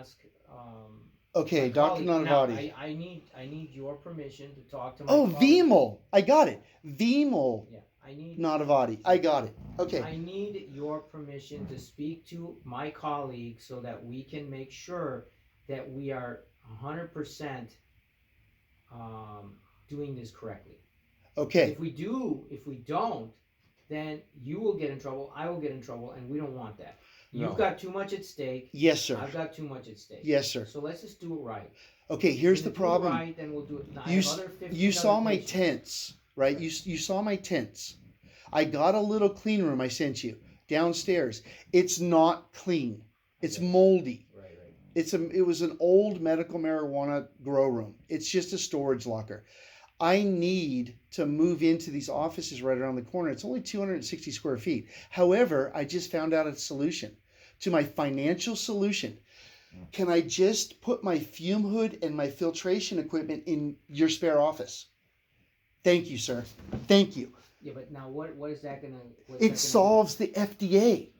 ask Okay, my Dr. colleague. Now, Nanavati. I need your permission to talk to my Oh, colleague. Vimal. I got it. Vimal Yeah, I need Nanavati. I got it. Okay. I need your permission to speak to my colleague so that we can make sure that we are 100% doing this correctly. Because Okay. if we don't, then you will get in trouble, I will get in trouble, and we don't want that. You've No. got too much at stake. Yes, sir. I've got too much at stake. Yes, sir. So let's just do it right. Okay, If we're here's the gonna do it problem. right, then we'll do it. Now, I You have other 15 you saw other my patients. tents, right? Right. You saw my tents. I got a little clean room I sent you downstairs. It's not clean. It's Okay. moldy. Right, right. It was an old medical marijuana grow room. It's just a storage locker. I need to move into these offices right around the corner. It's only 260 square feet. However, I just found out a solution to my financial solution. Can I just put my fume hood and my filtration equipment in your spare office? Thank you, sir. Thank you. Yeah, but now what is that gonna? It solves the FDA.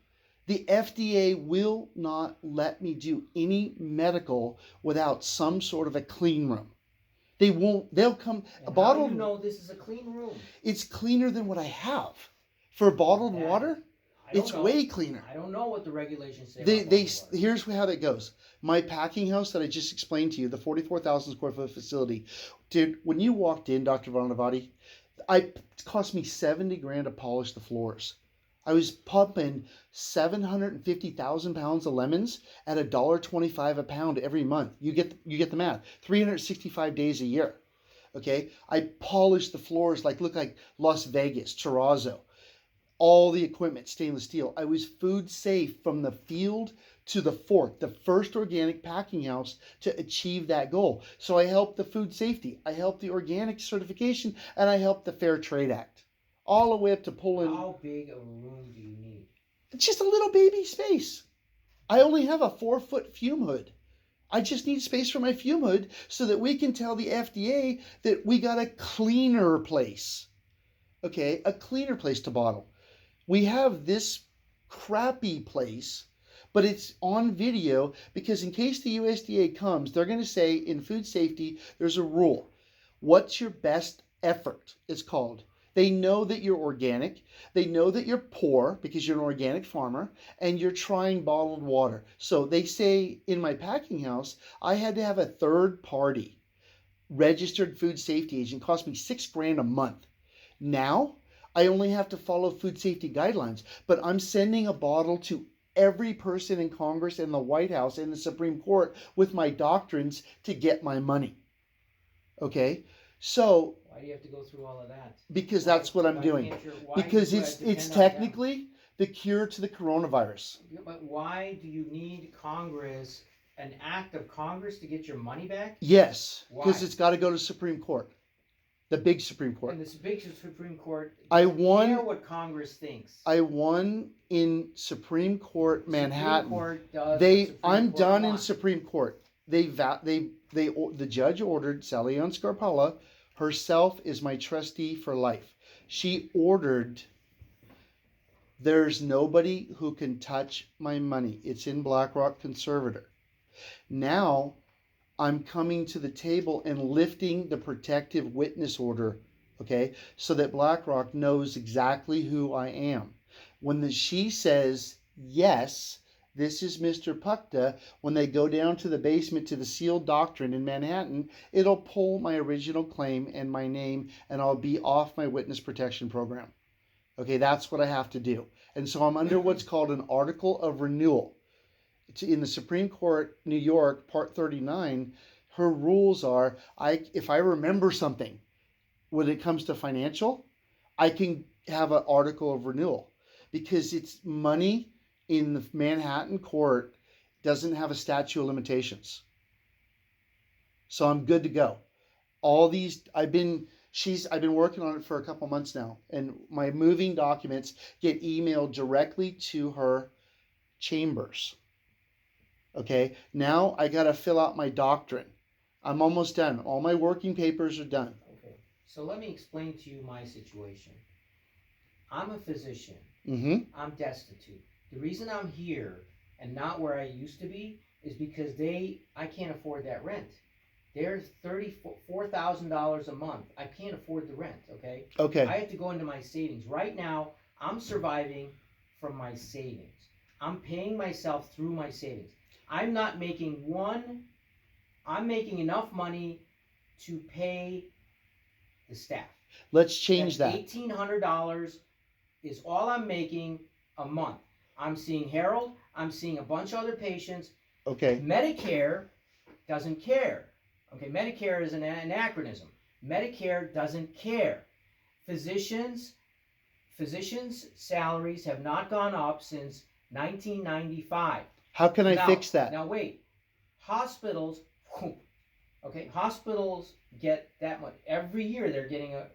The FDA will not let me do any medical without some sort of a clean room. They won't. They'll come. A And bottle. how do you know this is a clean room? It's cleaner than what I have. For bottled That- water, I don't it's know. way cleaner. I don't know what the regulations say. They about they bottled water. here's how that goes. My packing house that I just explained to you, the 44,000 square foot facility, dude. When you walked in, Dr. Vanavati, it cost me 70 grand to polish the floors. I was pumping 750,000 pounds of lemons at $1.25 a pound every month. You get the math. 365 days a year. Okay, I polished the floors look like Las Vegas, Terrazzo. All the equipment, stainless steel. I was food safe from the field to the fork, the first organic packing house to achieve that goal. So I helped the food safety, I helped the organic certification, and I helped the Fair Trade Act. All the way up to pulling. How big a room do you need? Just a little baby space. I only have a 4-foot fume hood. I just need space for my fume hood so that we can tell the FDA that we got a cleaner place. Okay, a cleaner place to bottle. We have this crappy place, but it's on video because in case the USDA comes, they're going to say in food safety, there's a rule. What's your best effort? It's called. They know that you're organic. They know that you're poor because you're an organic farmer and you're trying bottled water. So they say in my packing house, I had to have a third party registered food safety agent. Cost me $6 grand a month. Now I only have to follow food safety guidelines, but I'm sending a bottle to every person in Congress and the White House and the Supreme Court with my doctrines to get my money. Okay? So, Why do you have to go through all of that? because that's what I'm doing. Because it's technically the cure to the coronavirus. But why do you need Congress, an act of Congress, to get your money back? Yes, because Why? it's got to go to Supreme Court. The big Supreme Court. And this big Supreme Court I doesn't won- care what Congress thinks. I won in Supreme Court, Manhattan. Supreme Court does what Supreme I'm Court done in wants. Supreme Court. The judge ordered Sally Ann Scarpella herself is my trustee for life. She ordered there's nobody who can touch my money. It's in BlackRock Conservator. Now I'm coming to the table and lifting the protective witness order, okay, so that BlackRock knows exactly who I am. When she says, yes, this is Mr. Pukta, when they go down to the basement to the sealed doctrine in Manhattan, it'll pull my original claim and my name, and I'll be off my witness protection program. Okay, that's what I have to do. And so I'm under what's called an article of renewal. In the Supreme Court, New York, Part 39, her rules are, if I remember something when it comes to financial, I can have an article of renewal because it's money in the Manhattan court doesn't have a statute of limitations. So I'm good to go. All these, I've been working on it for a couple months now, and my moving documents get emailed directly to her chambers. Okay, now I got to fill out my doctrine. I'm almost done. All my working papers are done. Okay, so let me explain to you my situation. I'm a physician. Mm-hmm. I'm destitute. The reason I'm here and not where I used to be is because I can't afford that rent. They're $34,000 a month. I can't afford the rent, okay? Okay. I have to go into my savings. Right now, I'm surviving from my savings. I'm paying myself through my savings. I'm not making I'm making enough money to pay the staff. Let's change that. $1,800 is all I'm making a month. I'm seeing Harold. I'm seeing a bunch of other patients. Okay. Medicare doesn't care. Okay, Medicare is an anachronism. Medicare doesn't care. Physicians' salaries have not gone up since 1995. How can I fix that? Now wait. Hospitals, okay, hospitals get that much. Every year they're getting a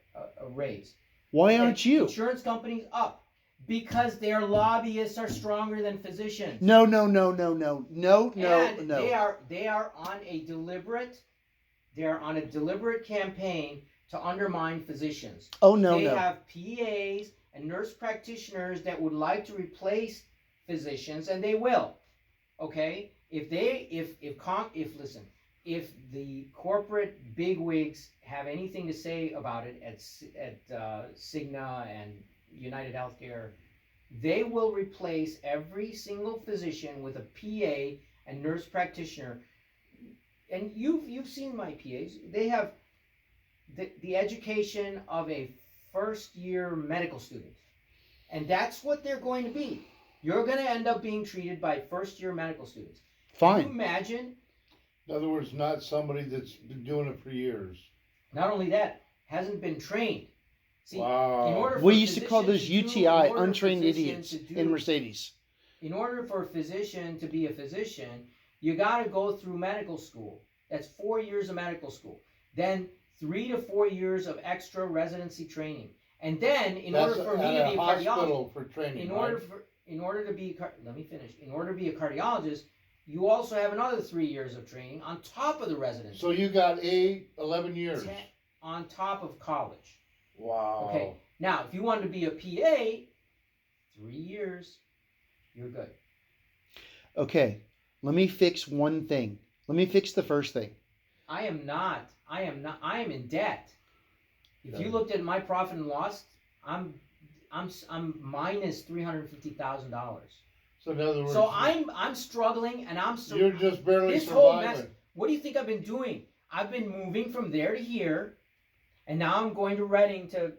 raise. Why aren't you? Insurance companies up. Because their lobbyists are stronger than physicians. No. And No. they are on a deliberate campaign to undermine physicians. Oh no. They have PAs and nurse practitioners that would like to replace physicians, and they will. Okay? If the corporate bigwigs have anything to say about it at Cigna and United Healthcare, they will replace every single physician with a PA and nurse practitioner. And you've seen my PAs. They have the education of a first-year medical student. And that's what they're going to be. You're going to end up being treated by first-year medical students. Fine. Can you imagine? In other words, not somebody that's been doing it for years. Not only that, hasn't been trained. See, Wow. in order for We used to call those physicians UTI, in order untrained for physicians idiots, to do- in Mercedes. In order for a physician to be a physician, you got to go through medical school. That's 4 years of medical school. Then 3 to 4 years of extra residency training. And then, in order for me to be a cardiologist, hospital for training, in order to be let me finish. In order to be a cardiologist, you also have another 3 years of training on top of the residency. So you got 11 years. On top of college. Wow. Okay. Now, if you wanted to be a PA, 3 years, you're good. Okay. Let me fix one thing. Let me fix the first thing. I am in debt. If you looked at my profit and loss, I'm minus $350,000. So in other words, So I'm struggling, and you're just barely this whole surviving. mess. What do you think I've been doing? I've been moving from there to here, and now I'm going to Reading to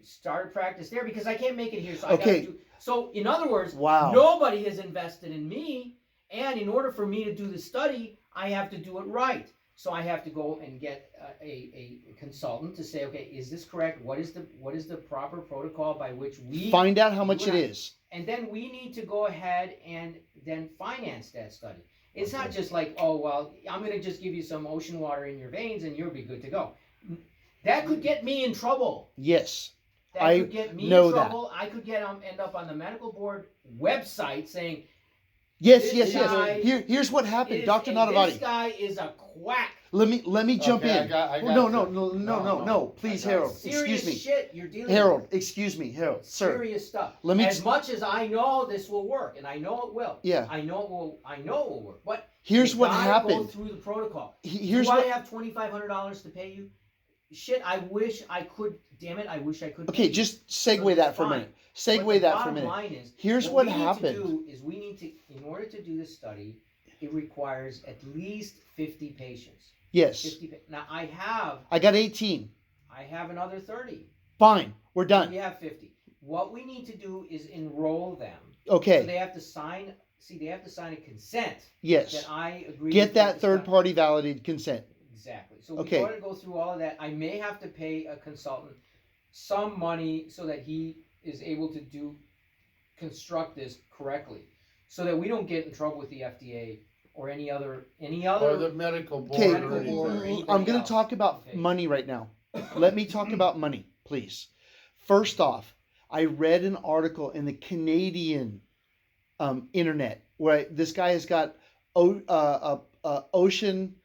start a practice there because I can't make it here. So I Okay. got to do. So in other words, Wow. nobody has invested in me, and in order for me to do the study, I have to do it right. So I have to go and get a consultant to say, okay, is this correct? What is the proper protocol by which we Find out how much you it and I- is. And then we need to go ahead and then finance that study. It's not just like, oh, well, I'm going to just give you some ocean water in your veins and you'll be good to go. That could get me in trouble. Yes. That I could get me know in that. trouble. I could end up on the medical board website saying, Yes. This Yes. guy Here's what happened, this, Dr. this Nadavati. guy is a quack. Let me jump Okay, in. I got No. you. No. Please, I got Harold. it. Serious Excuse me. shit you're dealing Harold. with. Excuse me, Harold. Sir. Serious stuff. Let me As much as I know this will work, and I know it will. Yeah. I know it will work. But Here's you what gotta happened. Go through the protocol. Here's Do I what. have $2,500 to pay you? Shit, I wish I could. Damn it, I wish I could. Okay, pay you. just segue But that for a fine. minute. But Segue the that for a bottom minute. line is, Here's what we happened. need to do is we need to, in order to do this study, it requires at least 50 patients. Yes. 50. Now I have I got 18. another 30. Fine. We're So done. we have 50. What we need to do is enroll them. Okay. So they have to sign. See, they have to sign a consent Yes. that I agree. Get with that this third study. party validated consent. Exactly. So Okay. we got to go through all of that. I may have to pay a consultant some money so that he is able to construct this correctly, so that we don't get in trouble with the FDA or any other. Or the medical board Okay, or anything. I'm going to else. talk about Okay. money right now. Let me talk about money, please. First off, I read an article in the Canadian internet where this guy has got ocean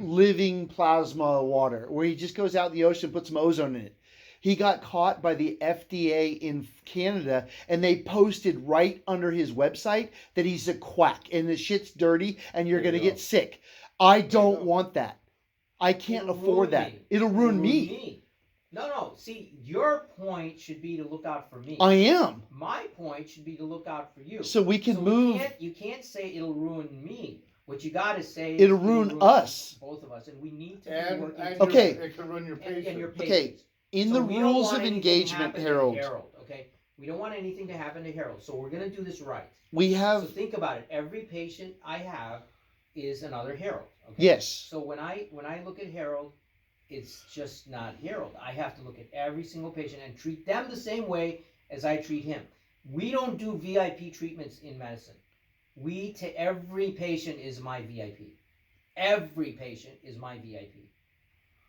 living plasma water, where he just goes out in the ocean and puts some ozone in it. He got caught by the FDA in Canada, and they posted right under his website that he's a quack and the shit's dirty and you're There going to you get sick. I don't go. want that. I can't It'll afford ruin that. me. It'll ruin me. No. See, your point should be to look out for me. I am. My point should be to look out for you. So we can So move. You can't say it'll ruin me. What you got to say is It'll ruin us. both of us, and we need to be And, working and together. Okay. it can run your And your patient. Okay. patients. In So the we don't rules want of anything engagement, happen to Harold, okay? We don't want anything to happen to Harold, so we're gonna do this right. we So have. think about it. Every patient I have is another Harold. Okay? Yes. So when I look at Harold, it's just not Harold. I have to look at every single patient and treat them the same way as I treat him. We don't do VIP treatments in medicine. Every patient is my VIP. Every patient is my VIP.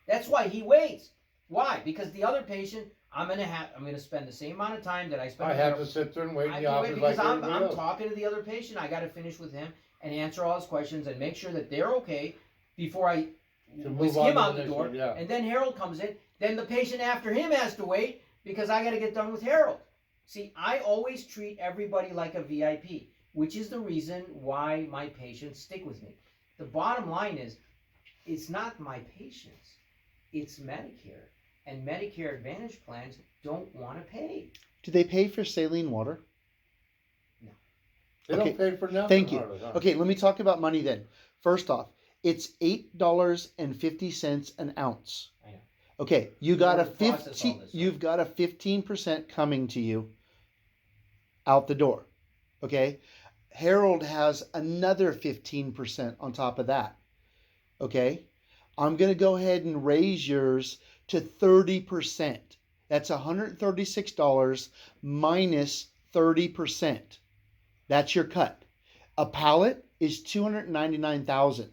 That's why he waits. Why? Because the other patient, I'm gonna spend the same amount of time that I spend. I with have Harold. to sit there and wait in I the have to wait office because like I'm everybody else. talking to the other patient. I got to finish with him and answer all his questions and make sure that they're okay before I To whisk move on him to out the the next door. one, yeah. And then Harold comes in. Then the patient after him has to wait because I got to get done with Harold. See, I always treat everybody like a VIP, which is the reason why my patients stick with me. The bottom line is, it's not my patients, it's Medicare. And Medicare Advantage plans don't want to pay. Do they pay for saline water? They Okay. don't pay for nothing. Thank you. hardly, huh? Okay, let me talk about money then. First off, it's $8.50 an ounce. I know. Okay, you got a We're gonna process all 15. this, You've got a 15% coming to you out the door. Okay, Harold has another 15% on top of that. Okay, I'm gonna go ahead and raise yours to 30%. That's $136 minus 30%. That's your cut. A pallet is $299,000.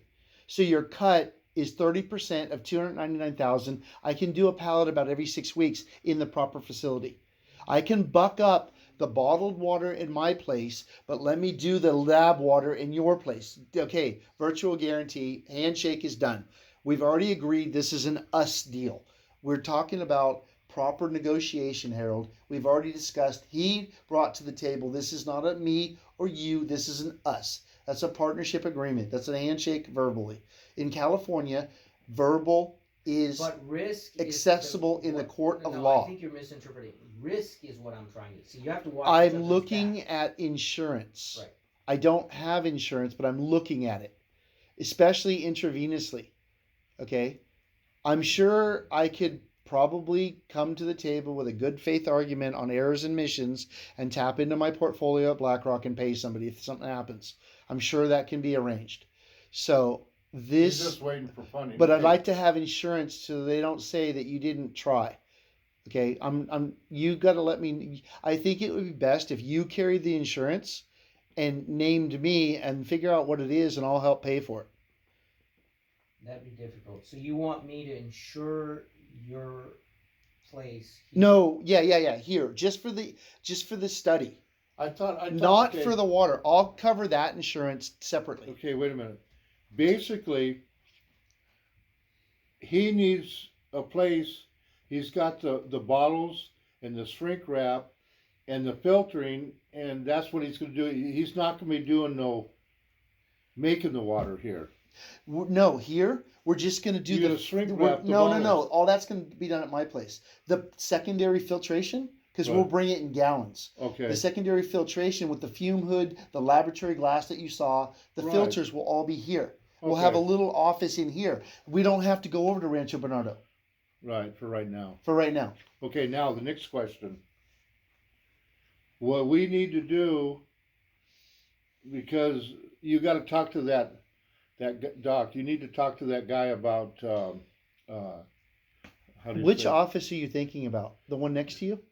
So your cut is 30% of $299,000. I can do a pallet about every 6 weeks in the proper facility. I can buck up the bottled water in my place, but let me do the lab water in your place. Okay, virtual guarantee, handshake is done. We've already agreed this is an us deal. We're talking about proper negotiation, Harold. We've already discussed. He brought to the table, this is not a me or you, this is an us. That's a partnership agreement. That's a handshake verbally. In California, verbal is But risk accessible is in the court of no, law. I think you're misinterpreting. Risk is what I'm trying to see. You have to watch. I'm each other's looking back. at insurance. Right. I don't have insurance, but I'm looking at it, especially intravenously. Okay? I'm sure I could probably come to the table with a good faith argument on errors and missions and tap into my portfolio at BlackRock and pay somebody if something happens. I'm sure that can be arranged. So He's this, just waiting for funding. but I'd like to have insurance so they don't say that you didn't try. Okay, you got to let me. I think it would be best if you carried the insurance and named me and figure out what it is, and I'll help pay for it. That'd be difficult. So you want me to insure your place? here? No, yeah. Here, just for the study, I thought not okay, for the water. I'll cover that insurance separately. Okay, wait a minute. Basically, he needs a place. He's got the bottles and the shrink wrap and the filtering, and that's what he's going to do. He's not going to be doing making the water here. No, here we're just gonna do You're the gonna shrink we're- wrap the no. bottles. All that's gonna be done at my place. The secondary filtration, because we'll Right. bring it in gallons. Okay. The secondary filtration with the fume hood, the laboratory glass that you saw, the Right. filters will all be here. We'll have a Okay. little office in here. We don't have to go over to Rancho Bernardo Right, for right now. for right now. Okay, now the next question. What we need to do, because you got to talk to that doc. You need to talk to that guy about how do you Which say it? office are you thinking about? The one next to you?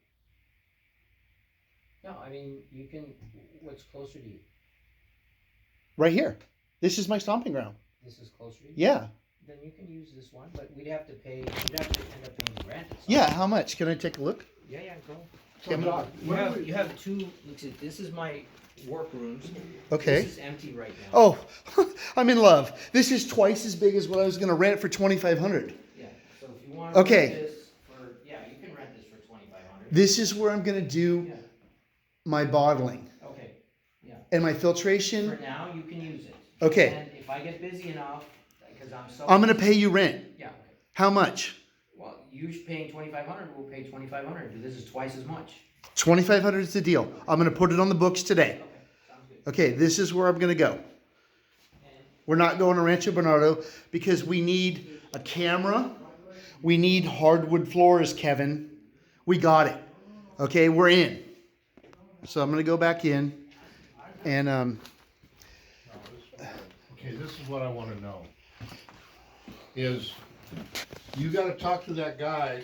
No, I mean you can. What's closer to you? Right here. This is my stomping ground. This is closer to you. Yeah. Then you can use this one, but we'd have to pay. We'd have to end up paying rent. at some Yeah. point. How much? Can I take a look? Yeah. Go. So, Doc, You have two. Look at this. Is my workrooms. Okay. This is empty right now. Oh, I'm in love. This is twice as big as what I was going to rent for $2,500. Yeah. So if you want Okay. to rent this for, you can rent this This is where I'm gonna do Yeah, my bottling okay. and my For filtration. now, you can use it. Okay. And if I get busy enough, because I'm so. I'm gonna pay you rent. Yeah, okay. How much? Well, you paying 2,500, we'll pay 2,500, this is twice as much. 2,500 is the deal. I'm gonna put it on the books today. Okay, sounds good. Okay, this is where I'm gonna go. And We're not going to Rancho Bernardo because we need a camera. We need hardwood floors, Kevin. We got it. Okay, we're in. So I'm gonna go back in and Okay, this is what I wanna know. Is, you gotta talk to that guy.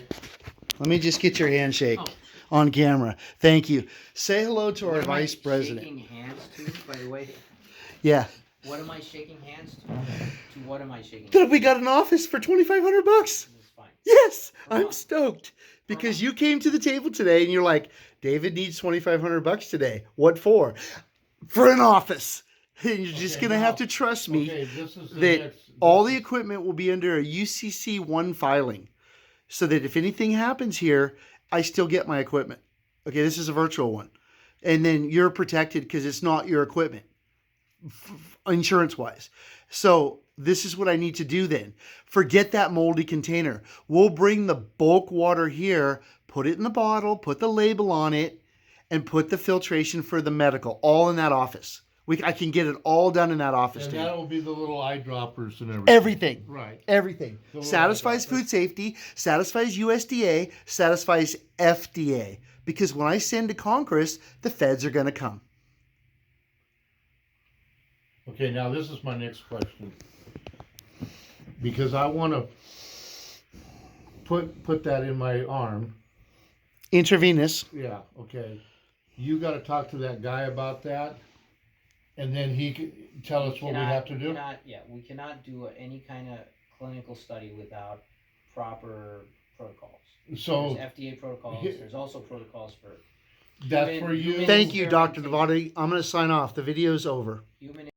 let me just get your handshake Oh. on camera. Thank you. Say hello to our what am I vice president. shaking hands to, by the way? Yeah. What am I shaking hands to? To what am I shaking? That we got an office for $2,500. This is fine. Yes, For I'm what? stoked because you came to the table today and you're like, David needs $2,500 today. What for? For an office. And you're just Okay, gonna now- have to trust me Okay, this is the that next. all the equipment will be under a UCC 1 filing, so that if anything happens here, I still get my equipment. Okay, this is a virtual one, and then you're protected because it's not your equipment, insurance wise. So this is what I need to do then. Forget that moldy container. We'll bring the bulk water here, put it in the bottle, put the label on it, and put the filtration for the medical all in that office. I can get it all done in that office. And Dan. that will be the little eyedroppers and everything. Everything. Right. Everything. The little Satisfies eyedroppers. food safety, satisfies USDA, satisfies FDA. Because when I send to Congress, the feds are going to come. Okay, now this is my next question. Because I wanna put that in my arm. Intravenous. Yeah, okay. You gotta talk to that guy about that, and then he can tell us what we have to do. We cannot do any kind of clinical study without proper protocols. So There's FDA protocols, He- there's also protocols for that's human- for you. human Thank you, Dr. experimentation. Devati. I'm going to sign off. The video's over. Human